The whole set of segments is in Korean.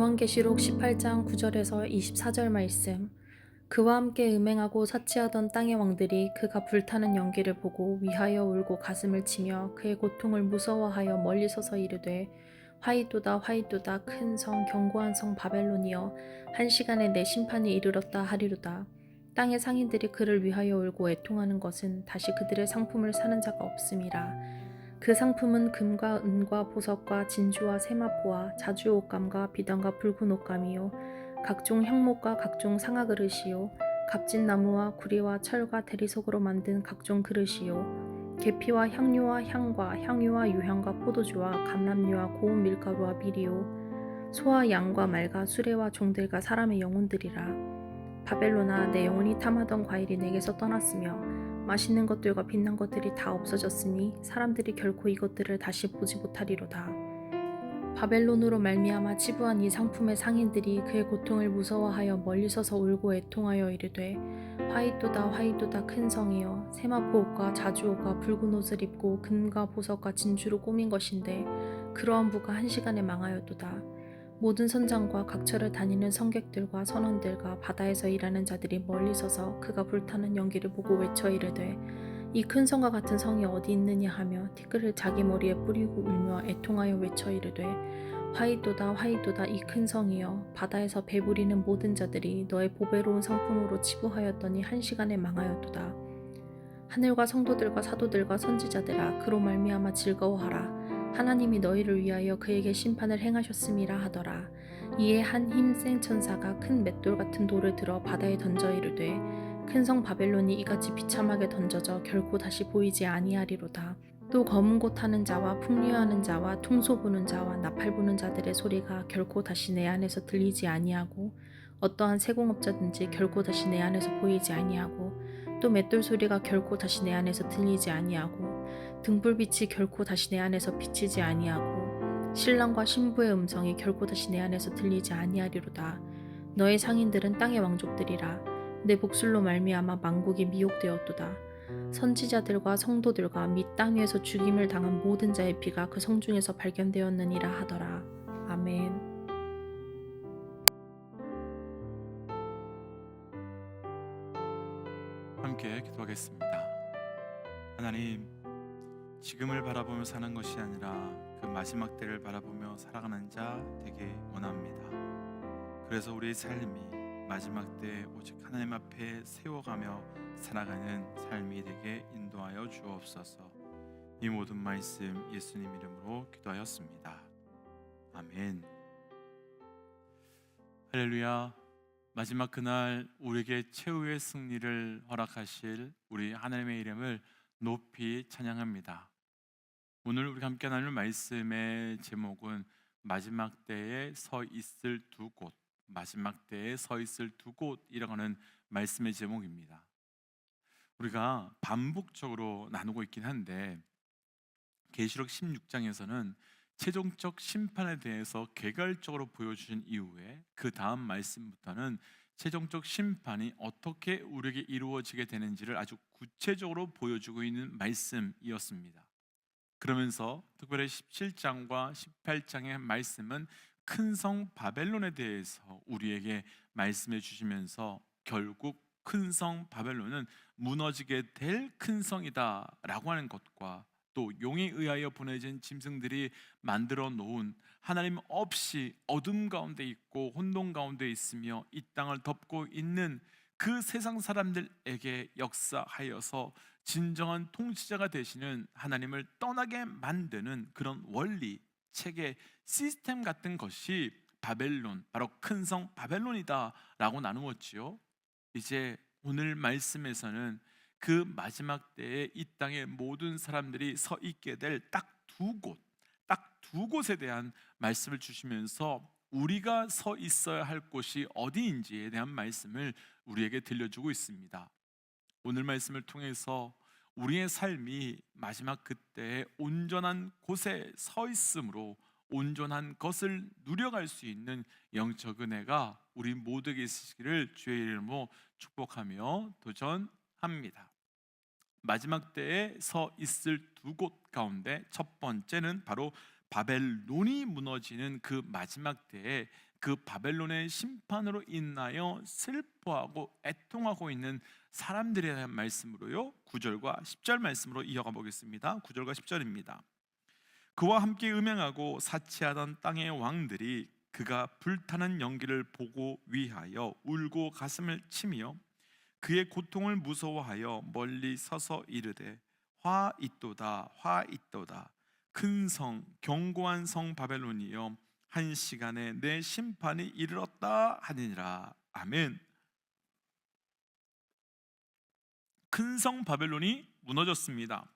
요한계시록 18장 9절에서 24절 말씀. 그와 함께 음행하고 사치하던 땅의 왕들이 그가 불타는 연기를 보고 위하여 울고 가슴을 치며 그의 고통을 무서워하여 멀리 서서 이르되, 화이도다 화이도다, 큰 성 견고한 성 바벨론이여, 한 시간에 내 심판이 이르렀다 하리로다. 땅의 상인들이 그를 위하여 울고 애통하는 것은 다시 그들의 상품을 사는 자가 없음이라. 그 상품은 금과 은과 보석과 진주와 세마포와 자주 옷감과 비단과 붉은 옷감이요, 각종 향목과 각종 상아그릇이요, 값진 나무와 구리와 철과 대리석으로 만든 각종 그릇이요, 계피와 향료와 향과 향유와 유향과 포도주와 감람류와 고운 밀가루와 밀이요, 소와 양과 말과 수레와 종들과 사람의 영혼들이라. 바벨론아, 내 영혼이 탐하던 과일이 내게서 떠났으며 맛있는 것들과 빛난 것들이 다 없어졌으니 사람들이 결코 이것들을 다시 보지 못하리로다. 바벨론으로 말미암아 치부한 이 상품의 상인들이 그의 고통을 무서워하여 멀리 서서 울고 애통하여 이르되, 화이도다 화이도다, 큰 성이여, 세마포 옷과 자주 옷과 붉은 옷을 입고 금과 보석과 진주로 꾸민 것인데 그러한 부가 한 시간에 망하였도다. 모든 선장과 각처를 다니는 성객들과 선원들과 바다에서 일하는 자들이 멀리 서서 그가 불타는 연기를 보고 외쳐 이르되, 이 큰 성과 같은 성이 어디 있느냐 하며 티끌을 자기 머리에 뿌리고 울며 애통하여 외쳐 이르되, 화이도다 화이도다, 이 큰 성이여, 바다에서 배부리는 모든 자들이 너의 보배로운 상품으로 치부하였더니 한 시간에 망하였도다. 하늘과 성도들과 사도들과 선지자들아, 그로 말미암아 즐거워하라. 하나님이 너희를 위하여 그에게 심판을 행하셨음이라 하더라. 이에 한 힘센 천사가 큰 맷돌 같은 돌을 들어 바다에 던져 이르되, 큰 성 바벨론이 이같이 비참하게 던져져 결코 다시 보이지 아니하리로다. 또 검은 곳 타는 자와 풍류하는 자와 퉁소 부는 자와 나팔 부는 자들의 소리가 결코 다시 내 안에서 들리지 아니하고, 어떠한 세공업자든지 결코 다시 내 안에서 보이지 아니하고, 또 맷돌 소리가 결코 다시 내 안에서 들리지 아니하고, 등불빛이 결코 다시 내 안에서 비치지 아니하고, 신랑과 신부의 음성이 결코 다시 내 안에서 들리지 아니하리로다. 너의 상인들은 땅의 왕족들이라. 내 복술로 말미암아 만국이 미혹되었도다. 선지자들과 성도들과 및 땅 위에서 죽임을 당한 모든 자의 피가 그 성중에서 발견되었느니라 하더라. 아멘. 함께 기도하겠습니다. 하나님, 지금을 바라보며 사는 것이 아니라 그 마지막 때를 바라보며 살아가는 자 되게 원합니다. 그래서 우리의 삶이 마지막 때 오직 하나님 앞에 세워가며 살아가는 삶이 되게 인도하여 주옵소서. 이 모든 말씀 예수님 이름으로 기도하였습니다. 아멘. 할렐루야. 마지막 그날 우리에게 최후의 승리를 허락하실 우리 하나님의 이름을 높이 찬양합니다. 오늘 우리가 함께 나눌 말씀의 제목은 마지막 때에 서 있을 두 곳, 마지막 때에 서 있을 두 곳이라고 하는 말씀의 제목입니다. 우리가 반복적으로 나누고 있긴 한데, 계시록 16장에서는 최종적 심판에 대해서 개괄적으로 보여주신 이후에 그 다음 말씀부터는 최종적 심판이 어떻게 우리에게 이루어지게 되는지를 아주 구체적으로 보여주고 있는 말씀이었습니다. 그러면서 특별히 17장과 18장의 말씀은 큰 성 바벨론에 대해서 우리에게 말씀해 주시면서 결국 큰 성 바벨론은 무너지게 될 큰 성이다 라고 하는 것과, 또 용에 의하여 보내진 짐승들이 만들어 놓은 하나님 없이 어둠 가운데 있고 혼돈 가운데 있으며 이 땅을 덮고 있는 그 세상 사람들에게 역사하여서 진정한 통치자가 되시는 하나님을 떠나게 만드는 그런 원리, 체계, 시스템 같은 것이 바벨론, 바로 큰 성 바벨론이다 라고 나누었지요. 이제 오늘 말씀에서는 그 마지막 때에 이 땅의 모든 사람들이 서 있게 될 딱 두 곳, 딱 두 곳에 대한 말씀을 주시면서 우리가 서 있어야 할 곳이 어디인지에 대한 말씀을 우리에게 들려주고 있습니다. 오늘 말씀을 통해서 우리의 삶이 마지막 그때에 온전한 곳에 서 있으므로 온전한 것을 누려갈 수 있는 영적 은혜가 우리 모두에게 있으시기를 주의 이름으로 축복하며 도전합니다. 마지막 때에 서 있을 두 곳 가운데 첫 번째는 바로 바벨론이 무너지는 그 마지막 때에 그 바벨론의 심판으로 인하여 슬퍼하고 애통하고 있는 사람들에 대한 말씀으로요, 9절과 10절 말씀으로 이어가 보겠습니다. 9절과 10절입니다. 그와 함께 음행하고 사치하던 땅의 왕들이 그가 불타는 연기를 보고 위하여 울고 가슴을 치며 그의 고통을 무서워하여 멀리 서서 이르되 화 있도다 화 있도다 큰 성 견고한 성 바벨론이여 한 시간에 내 심판이 이르렀다 하니라. 아멘. 큰 성 바벨론이 무너졌습니다.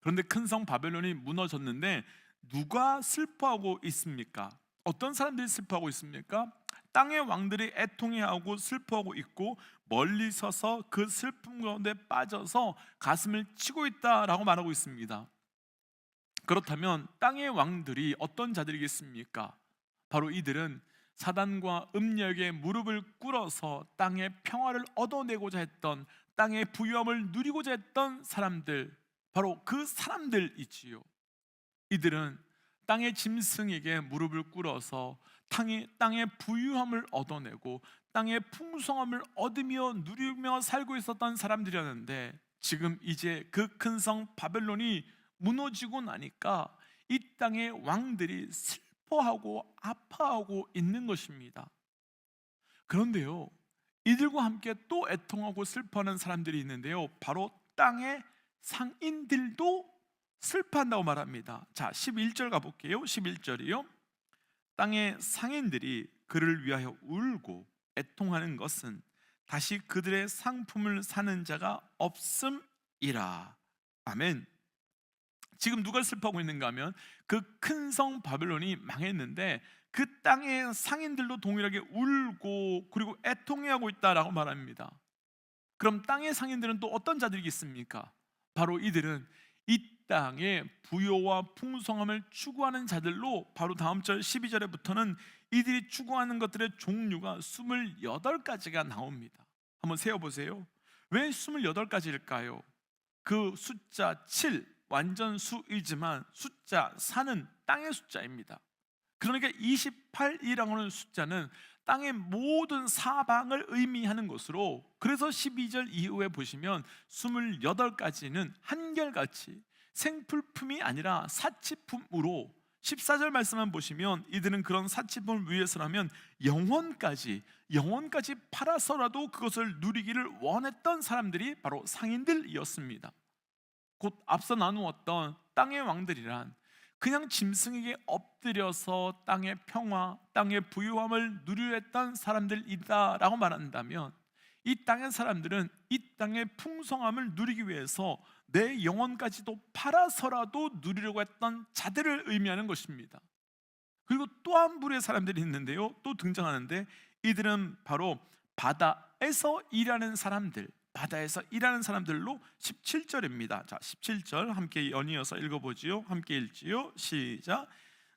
그런데 큰 성 바벨론이 무너졌는데 누가 슬퍼하고 있습니까? 어떤 사람들이 슬퍼하고 있습니까? 땅의 왕들이 애통해하고 슬퍼하고 있고 멀리 서서 그 슬픔 가운데 빠져서 가슴을 치고 있다라고 말하고 있습니다. 그렇다면 땅의 왕들이 어떤 자들이겠습니까? 바로 이들은 사단과 음력에 무릎을 꿇어서 땅의 평화를 얻어내고자 했던, 땅의 부유함을 누리고자 했던 사람들, 바로 그 사람들이지요. 이들은 땅의 짐승에게 무릎을 꿇어서 땅의 부유함을 얻어내고 땅의 풍성함을 얻으며 누리며 살고 있었던 사람들이었는데, 지금 이제 그 큰 성 바벨론이 무너지고 나니까 이 땅의 왕들이 슬퍼하고 아파하고 있는 것입니다. 그런데요, 이들과 함께 또 애통하고 슬퍼하는 사람들이 있는데요, 바로 땅의 상인들도 슬퍼한다고 말합니다. 자, 11절 가볼게요. 11절이요. 땅의 상인들이 그를 위하여 울고 애통하는 것은 다시 그들의 상품을 사는 자가 없음이라. 아멘. 지금 누가 슬퍼하고 있는가 하면 그 큰 성 바벨론이 망했는데 그 땅의 상인들도 동일하게 울고 그리고 애통해하고 있다라고 말합니다. 그럼 땅의 상인들은 또 어떤 자들이겠습니까? 바로 이들은 이 땅의 부요와 풍성함을 추구하는 자들로, 바로 다음 절 12절에부터는 이들이 추구하는 것들의 종류가 28가지가 나옵니다. 한번 세어보세요. 왜 28가지일까요? 그 숫자 7 완전 수이지만 숫자 4는 땅의 숫자입니다. 그러니까 28이라고 하는 숫자는 땅의 모든 사방을 의미하는 것으로, 그래서 12절 이후에 보시면 28가지는 한결같이 생필품이 아니라 사치품으로, 14절 말씀만 보시면 이들은 그런 사치품을 위해서라면 영혼까지 팔아서라도 그것을 누리기를 원했던 사람들이 바로 상인들이었습니다. 곧 앞서 나누었던 땅의 왕들이란 그냥 짐승에게 엎드려서 땅의 평화, 땅의 부유함을 누리려 했던 사람들이다라고 말한다면, 이 땅의 사람들은 이 땅의 풍성함을 누리기 위해서 내 영혼까지도 팔아서라도 누리려고 했던 자들을 의미하는 것입니다. 그리고 또 한 부류의 사람들이 있는데요, 또 등장하는데, 이들은 바로 바다에서 일하는 사람들, 바다에서 일하는 사람들로 17절입니다. 자, 17절 함께 연이어서 읽어보지요. 함께 읽지요. 시작.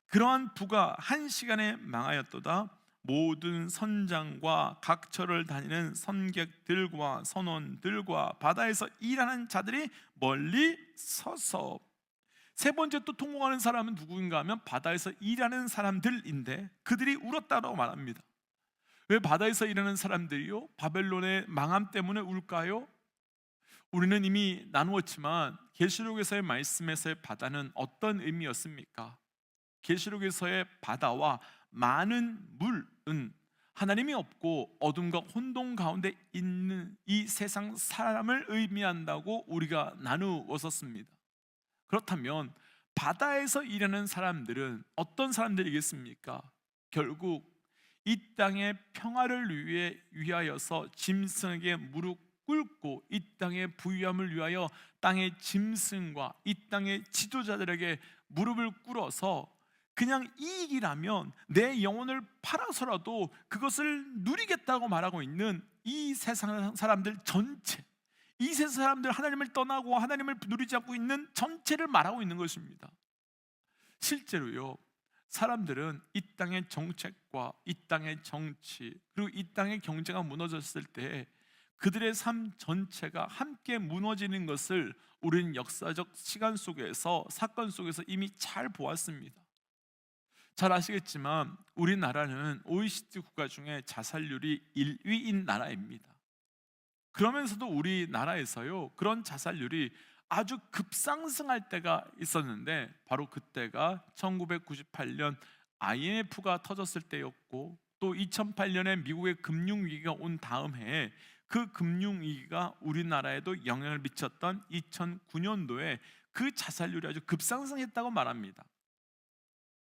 그러한 부가 한 시간에 망하였도다. 모든 선장과 각처를 다니는 선객들과 선원들과 바다에서 일하는 자들이 멀리 서서. 세 번째 또 통곡하는 사람은 누구인가 하면 바다에서 일하는 사람들인데, 그들이 울었다고 말합니다. 왜 바다에서 일하는 사람들이요? 바벨론의 망함 때문에 울까요? 우리는 이미 나누었지만 계시록에서의 말씀에서의 바다는 어떤 의미였습니까? 계시록에서의 바다와 많은 물은 하나님이 없고 어둠과 혼돈 가운데 있는 이 세상 사람을 의미한다고 우리가 나누었었습니다. 그렇다면 바다에서 일하는 사람들은 어떤 사람들이겠습니까? 결국 이 땅의 평화를 위하여서 짐승에게 무릎 꿇고 이 땅의 부유함을 위하여 땅의 짐승과 이 땅의 지도자들에게 무릎을 꿇어서 그냥 이익이라면 내 영혼을 팔아서라도 그것을 누리겠다고 말하고 있는 이 세상 사람들 전체, 이 세상 사람들, 하나님을 떠나고 하나님을 누리지 않고 있는 전체를 말하고 있는 것입니다. 실제로요, 사람들은 이 땅의 정책과 이 땅의 정치 그리고 이 땅의 경제가 무너졌을 때 그들의 삶 전체가 함께 무너지는 것을 우리는 역사적 시간 속에서, 사건 속에서 이미 잘 보았습니다. 잘 아시겠지만 우리나라는 OECD 국가 중에 자살률이 1위인 나라입니다. 그러면서도 우리나라에서요, 그런 자살률이 아주 급상승할 때가 있었는데 바로 그때가 1998년 IMF가 터졌을 때였고, 또 2008년에 미국의 금융위기가 온 다음 해에 그 금융위기가 우리나라에도 영향을 미쳤던 2009년도에 그 자살률이 아주 급상승했다고 말합니다.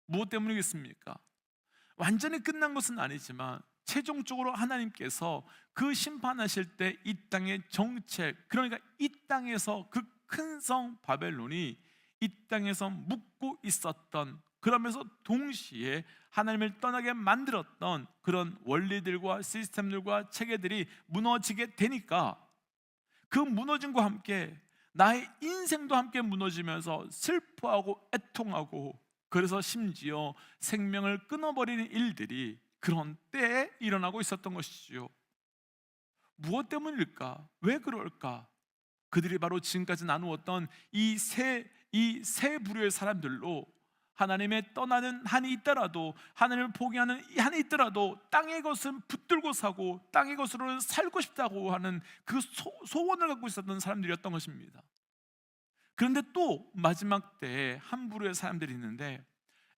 무엇 때문이겠습니까? 완전히 끝난 것은 아니지만 최종적으로 하나님께서 그 심판하실 때 이 땅의 정책, 그러니까 이 땅에서 그 큰 성 바벨론이 이 땅에서 묵고 있었던, 그러면서 동시에 하나님을 떠나게 만들었던 그런 원리들과 시스템들과 체계들이 무너지게 되니까, 그 무너짐과 함께 나의 인생도 함께 무너지면서 슬퍼하고 애통하고, 그래서 심지어 생명을 끊어버리는 일들이 그런 때에 일어나고 있었던 것이지요. 무엇 때문일까? 왜 그럴까? 그들이 바로 지금까지 나누었던 이 세 부류의 사람들로, 하나님의 떠나는 한이 있더라도, 하나님을 포기하는 한이 있더라도 땅의 것은 붙들고 사고 땅의 것으로는 살고 싶다고 하는 그 소원을 갖고 있었던 사람들이었던 것입니다. 그런데 또 마지막 때에 한 부류의 사람들이 있는데,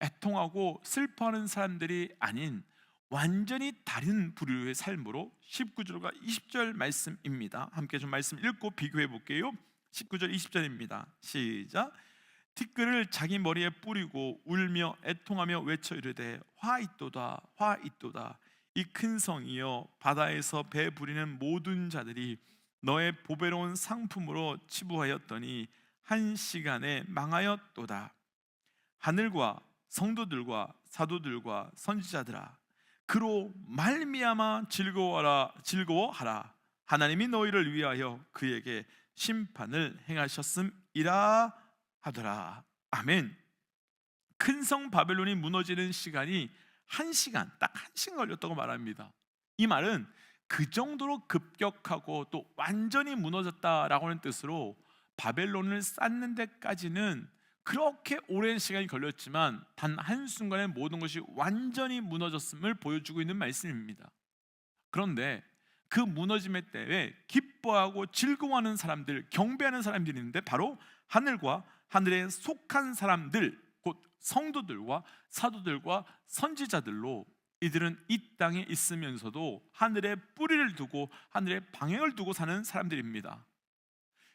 애통하고 슬퍼하는 사람들이 아닌 완전히 다른 부류의 삶으로 19절과 20절 말씀입니다. 함께 좀 말씀 읽고 비교해 볼게요. 19절 20절입니다. 시작. 티끌을 자기 머리에 뿌리고 울며 애통하며 외쳐 이르되 화 있도다 화 있도다. 이 큰 성이여, 바다에서 배 부리는 모든 자들이 너의 보배로운 상품으로 치부하였더니 한 시간에 망하였도다. 하늘과 성도들과 사도들과 선지자들아, 그로 말미암아 즐거워하라. 하나님이 너희를 위하여 그에게 심판을 행하셨음이라 하더라. 아멘. 큰 성 바벨론이 무너지는 시간이 딱 한 시간 걸렸다고 말합니다. 이 말은 그 정도로 급격하고 또 완전히 무너졌다라고 하는 뜻으로, 바벨론을 쌓는 데까지는 그렇게 오랜 시간이 걸렸지만 단 한순간에 모든 것이 완전히 무너졌음을 보여주고 있는 말씀입니다. 그런데 그 무너짐의 때에 기뻐하고 즐거워하는 사람들, 경배하는 사람들이 있는데, 바로 하늘과 하늘에 속한 사람들, 곧 성도들과 사도들과 선지자들로, 이들은 이 땅에 있으면서도 하늘에 뿌리를 두고 하늘에 방향을 두고 사는 사람들입니다.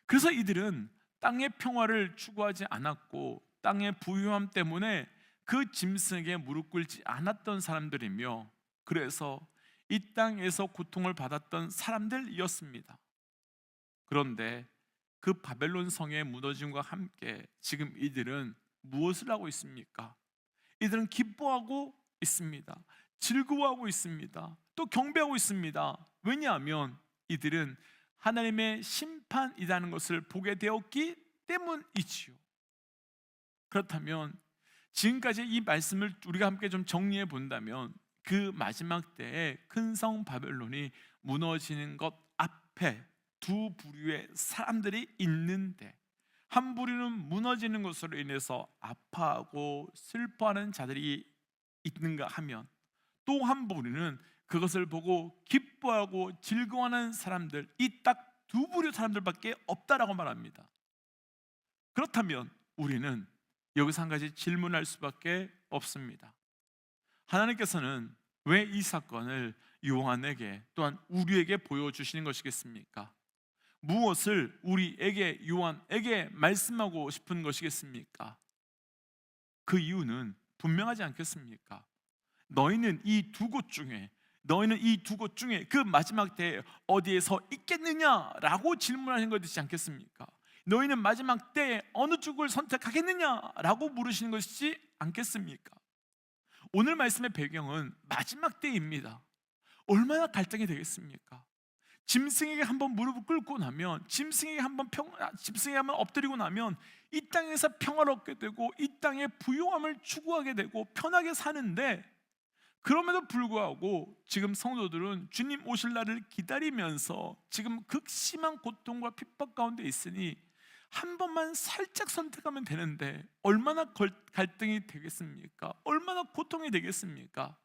그래서 이들은 땅의 평화를 추구하지 않았고 땅의 부유함 때문에 그 짐승에게 무릎 꿇지 않았던 사람들이며, 그래서 이 땅에서 고통을 받았던 사람들이었습니다. 그런데 그 바벨론 성의 무너짐과 함께 지금 이들은 무엇을 하고 있습니까? 이들은 기뻐하고 있습니다. 즐거워하고 있습니다. 또 경배하고 있습니다. 왜냐하면 이들은 하나님의 심판이라는 것을 보게 되었기 때문이지요. 그렇다면 지금까지 이 말씀을 우리가 함께 좀 정리해 본다면, 그 마지막 때에 큰 성 바벨론이 무너지는 것 앞에 두 부류의 사람들이 있는데, 한 부류는 무너지는 것으로 인해서 아파하고 슬퍼하는 자들이 있는가 하면, 또 한 부류는 그것을 보고 기뻐하고 즐거워하는 사람들, 이 딱 두 부류 사람들밖에 없다라고 말합니다. 그렇다면 우리는 여기서 한 가지 질문할 수밖에 없습니다. 하나님께서는 왜 이 사건을 요한에게, 또한 우리에게 보여주시는 것이겠습니까? 무엇을 우리에게, 요한에게 말씀하고 싶은 것이겠습니까? 그 이유는 분명하지 않겠습니까? 너희는 이 두 곳 중에 그 마지막 때에 어디에서 있겠느냐라고 질문하는 것이지 않겠습니까? 너희는 마지막 때에 어느 쪽을 선택하겠느냐라고 물으시는 것이지 않겠습니까? 오늘 말씀의 배경은 마지막 때입니다. 얼마나 갈등이 되겠습니까? 짐승에게 한번 무릎을 꿇고 나면, 짐승에게 한번 엎드리고 나면 이 땅에서 평화를 얻게 되고 이 땅의 부유함을 추구하게 되고 편하게 사는데, 그럼에도 불구하고 지금 성도들은 주님 오실 날을 기다리면서 지금 극심한 고통과 핍박 가운데 있으니 한 번만 살짝 선택하면 되는데 얼마나 갈등이 되겠습니까? 얼마나 고통이 되겠습니까?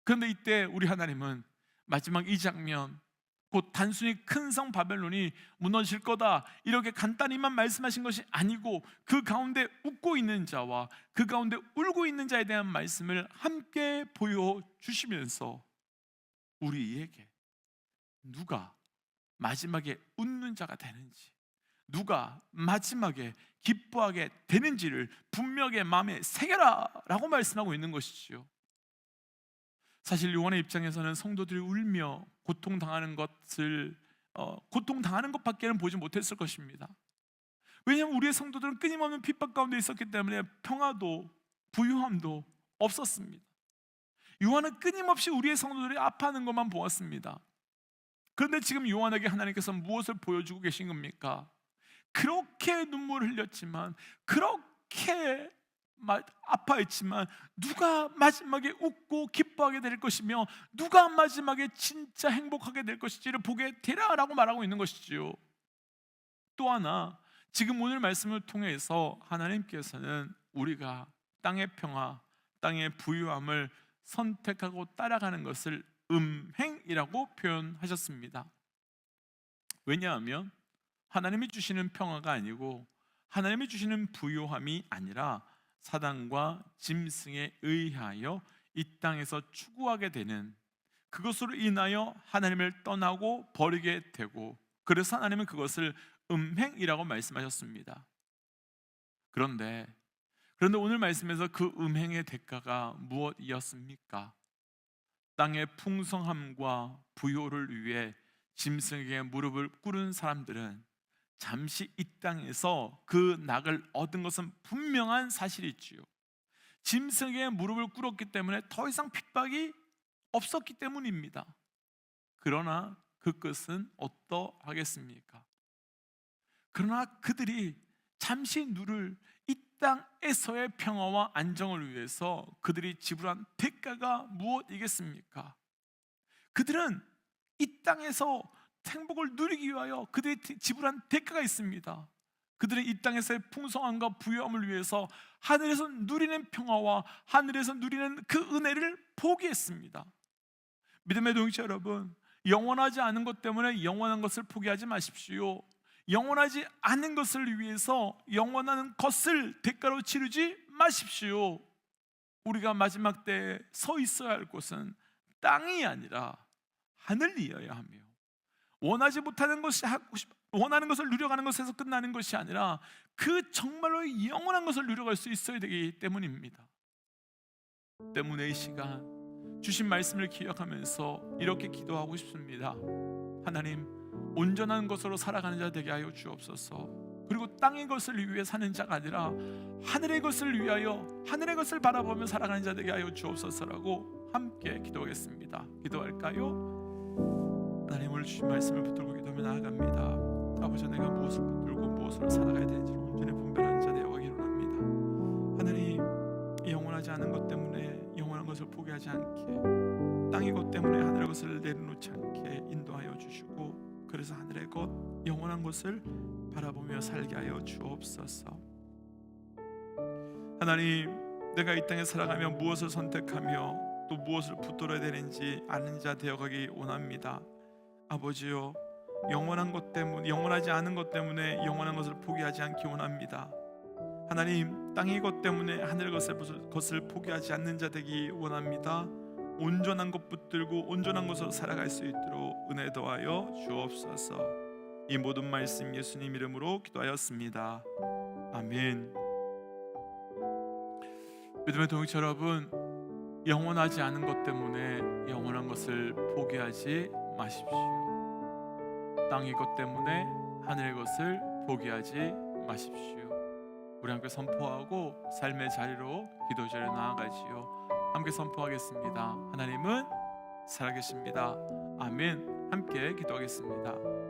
그런데 이때 우리 하나님은 마지막 이 장면, 곧 단순히 큰 성 바벨론이 무너질 거다 이렇게 간단히만 말씀하신 것이 아니고 그 가운데 웃고 있는 자와 그 가운데 울고 있는 자에 대한 말씀을 함께 보여주시면서 우리에게 누가 마지막에 웃는 자가 되는지, 누가 마지막에 기뻐하게 되는지를 분명하게 마음에 새겨라 라고 말씀하고 있는 것이지요. 사실 요한의 입장에서는 성도들이 울며 고통당하는 것밖에는 보지 못했을 것입니다. 왜냐하면 우리의 성도들은 끊임없는 핍박 가운데 있었기 때문에 평화도 부유함도 없었습니다. 요한은 끊임없이 우리의 성도들이 아파하는 것만 보았습니다. 그런데 지금 요한에게 하나님께서 무엇을 보여주고 계신 겁니까? 그렇게 눈물을 흘렸지만, 그렇게 아파했지만 누가 마지막에 웃고 기뻐하게 될 것이며 누가 마지막에 진짜 행복하게 될 것인지를 보게 되라 라고 말하고 있는 것이지요. 또 하나, 지금 오늘 말씀을 통해서 하나님께서는 우리가 땅의 평화, 땅의 부유함을 선택하고 따라가는 것을 음행이라고 표현하셨습니다. 왜냐하면 하나님이 주시는 평화가 아니고 하나님이 주시는 부유함이 아니라 사단과 짐승에 의하여 이 땅에서 추구하게 되는, 그것으로 인하여 하나님을 떠나고 버리게 되고, 그래서 하나님은 그것을 음행이라고 말씀하셨습니다. 그런데 오늘 말씀에서 그 음행의 대가가 무엇이었습니까? 땅의 풍성함과 부요를 위해 짐승에게 무릎을 꿇은 사람들은 잠시 이 땅에서 그 낙을 얻은 것은 분명한 사실이지요. 짐승에게 무릎을 꿇었기 때문에 더 이상 핍박이 없었기 때문입니다. 그러나 그 끝은 어떠하겠습니까? 그러나 그들이 잠시 누릴 이 땅에서의 평화와 안정을 위해서 그들이 지불한 대가가 무엇이겠습니까? 그들은 이 땅에서 행복을 누리기 위하여 그들이 지불한 대가가 있습니다. 그들은 이 땅에서의 풍성함과 부유함을 위해서 하늘에서 누리는 평화와 하늘에서 누리는 그 은혜를 포기했습니다. 믿음의 동역자 여러분, 영원하지 않은 것 때문에 영원한 것을 포기하지 마십시오. 영원하지 않은 것을 위해서 영원한 것을 대가로 치르지 마십시오. 우리가 마지막 때에 서 있어야 할 곳은 땅이 아니라 하늘이어야 하며, 원하지 못하는 것이 원하는 것을 누려가는 것에서 끝나는 것이 아니라 그 정말로 영원한 것을 누려갈 수 있어야 되기 때문입니다. 때문에 이 시간 주신 말씀을 기억하면서 이렇게 기도하고 싶습니다. 하나님, 온전한 것으로 살아가는 자 되게 하여 주옵소서. 그리고 땅의 것을 위해 사는 자가 아니라 하늘의 것을 위하여 하늘의 것을 바라보며 살아가는 자 되게 하여 주옵소서라고 함께 기도하겠습니다. 기도할까요? 하나님, 오늘 주신 말씀을 붙들고 기도하며 나아갑니다. 아버지, 내가 무엇을 붙들고 무엇으로 살아가야 되는지를 온전히 분별하는 자 되어가기를 원합니다. 하나님, 영원하지 않은 것 때문에 영원한 것을 포기하지 않게, 땅의 것 때문에 하늘의 것을 내려놓지 않게 인도하여 주시고, 그래서 하늘의 것, 영원한 것을 바라보며 살게 하여 주옵소서. 하나님, 내가 이 땅에 살아가며 무엇을 선택하며 또 무엇을 붙들어야 되는지 아는 자 되어가기 원합니다. 아버지요, 영원한 것 때문에, 영원하지 않은 것 때문에 영원한 것을 포기하지 않기 원합니다. 하나님, 땅의 것 때문에 하늘의 것을 포기하지 않는 자 되기 원합니다. 온전한 것 붙들고 온전한 것으로 살아갈 수 있도록 은혜 더하여 주옵소서. 이 모든 말씀 예수님 이름으로 기도하였습니다. 아멘. 믿음의 동역자 여러분, 영원하지 않은 것 때문에 영원한 것을 포기하지 마십시오. 땅의 것 때문에 하늘의 것을 포기하지 마십시오. 우리 함께 선포하고 삶의 자리로 기도 자리에 나아가지요. 함께 선포하겠습니다. 하나님은 살아계십니다. 아멘. 함께 기도하겠습니다.